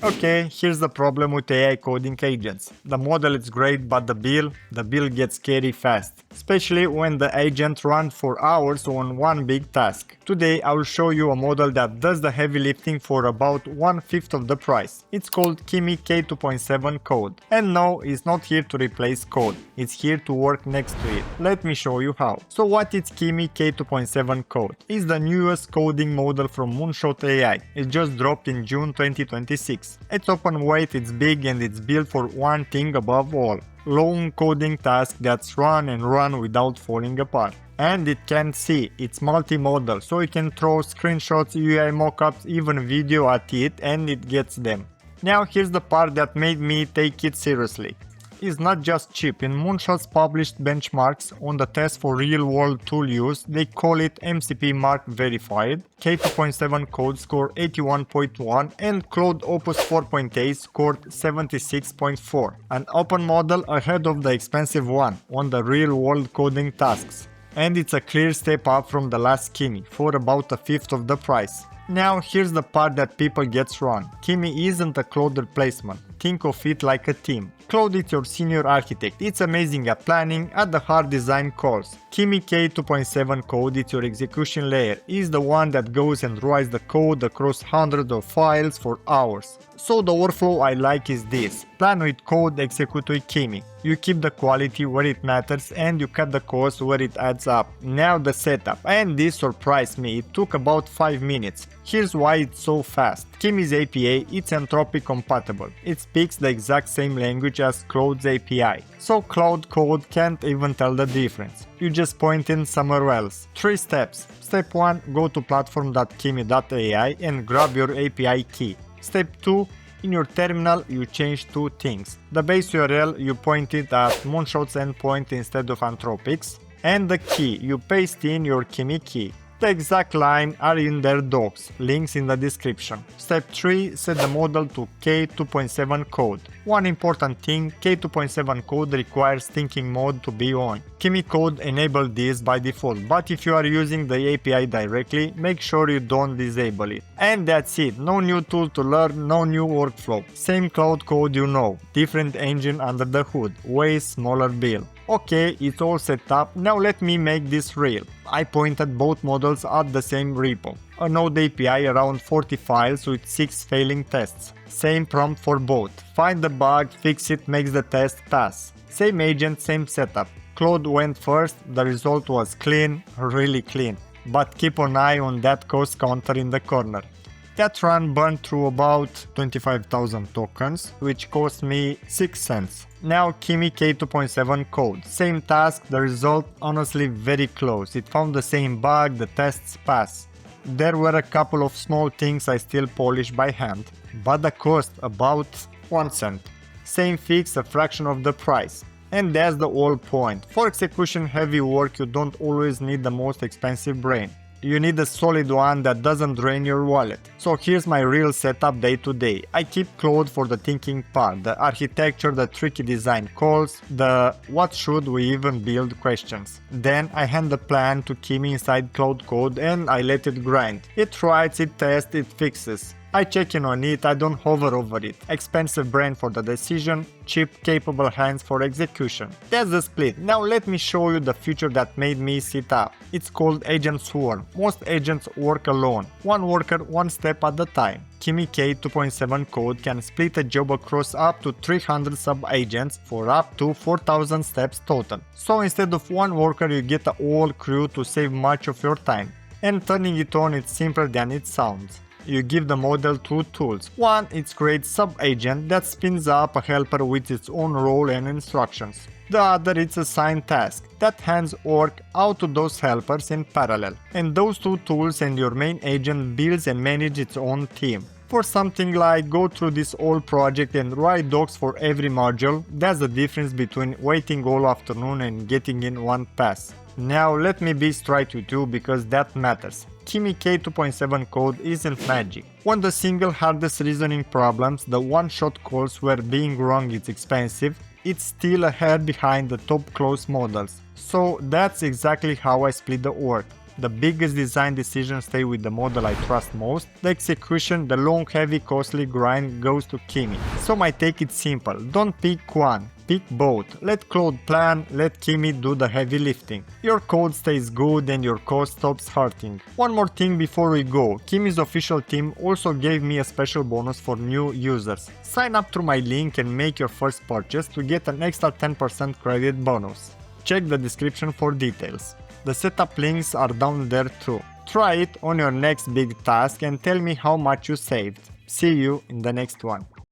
Okay, here's the problem with AI coding agents. The model is great, but the bill gets scary fast, especially when the agent runs for hours on one big task. Today I will show you a model that does the heavy lifting for about 1/5 of the price. It's called Kimi K2.7 Code. And no, it's not here to replace code, it's here to work next to it. Let me show you how. So what is Kimi K2.7 Code? It's the newest coding model from Moonshot AI. It just dropped in June 2026. It's open weight, it's big, and it's built for one thing above all: long coding tasks that run and run without falling apart. And it can see, it's multimodal, so you can throw screenshots, UI mockups, even video at it, and it gets them. Now here's the part that made me take it seriously. Is not just cheap. In Moonshot's published benchmarks on the test for real-world tool use, they call it MCP Mark Verified. K2.7 Code scored 81.1 and Claude Opus 4.8 scored 76.4. An open model ahead of the expensive one on the real-world coding tasks. And it's a clear step up from the last Kimi, for about 1/5 of the price. Now here's the part that people get wrong. Kimi isn't a Claude replacement. Think of it like a team. Claude is your senior architect. It's amazing at planning, at the hard design calls. Kimi K2.7 Code is your execution layer. It's the one that goes and writes the code across hundreds of files for hours. So the workflow I like is this: plan with code, execute with Kimi. You keep the quality where it matters and you cut the cost where it adds up. Now the setup, and this surprised me, it took about 5 minutes. Here's why it's so fast. Kimi's API, it's Anthropic compatible. It speaks the exact same language as Claude's API. So Claude Code can't even tell the difference. You just point in somewhere else. 3 steps. Step 1, go to platform.kimi.ai and grab your API key. Step 2, in your terminal you change 2 things. The base URL you point it at Moonshot's endpoint instead of Anthropic's, and the key you paste in your Kimi key. The exact line are in their docs, links in the description. Step 3, set the model to K2.7 Code. One important thing, K2.7 Code requires thinking mode to be on. Kimi Code enables this by default, but if you are using the API directly, make sure you don't disable it. And that's it, no new tool to learn, no new workflow. Same Claude Code you know, different engine under the hood, way smaller build. Okay, it's all set up, now let me make this real. I pointed both models at the same repo. A Node API around 40 files with 6 failing tests. Same prompt for both. Find the bug, fix it, makes the test pass. Same agent, same setup. Claude went first, the result was clean, really clean. But keep an eye on that cost counter in the corner. That run burned through about 25,000 tokens, which cost me 6 cents. Now Kimi K2.7 Code. Same task, the result honestly very close. It found the same bug, the tests pass. There were a couple of small things I still polish by hand, but the cost about 1 cent. Same fix, a fraction of the price. And that's the whole point. For execution heavy work you don't always need the most expensive brain. You need a solid one that doesn't drain your wallet. So here's my real setup day to day. I keep Claude for the thinking part, the architecture, the tricky design calls, the what should we even build questions. Then I hand the plan to Kimi inside Claude Code and I let it grind. It writes, it tests, it fixes. I check in on it, I don't hover over it. Expensive brain for the decision, cheap capable hands for execution. That's the split. Now let me show you the feature that made me sit up. It's called Agent Swarm. Most agents work alone, one worker, one step at a time. Kimi K2.7 Code can split a job across up to 300 sub-agents for up to 4000 steps total. So instead of one worker you get a whole crew to save much of your time. And turning it on is simpler than it sounds. You give the model 2 tools. One, it creates sub-agent that spins up a helper with its own role and instructions. The other, it's assign task that hands work out to those helpers in parallel. And those 2 tools and your main agent builds and manages its own team. For something like go through this whole project and write docs for every module, that's the difference between waiting all afternoon and getting in one pass. Now let me be straight with you because that matters. Kimi K2.7 Code isn't magic. When the single hardest reasoning problems, the one-shot calls where being wrong is expensive, it's still ahead behind the top close models. So that's exactly how I split the work. The biggest design decisions stay with the model I trust most. The execution, the long, heavy, costly grind goes to Kimi. So I take it simple. Don't pick one. Pick both. Let Claude plan, let Kimi do the heavy lifting. Your code stays good and your code stops hurting. One more thing before we go. Kimi's official team also gave me a special bonus for new users. Sign up through my link and make your first purchase to get an extra 10% credit bonus. Check the description for details. The setup links are down there too. Try it on your next big task and tell me how much you saved. See you in the next one.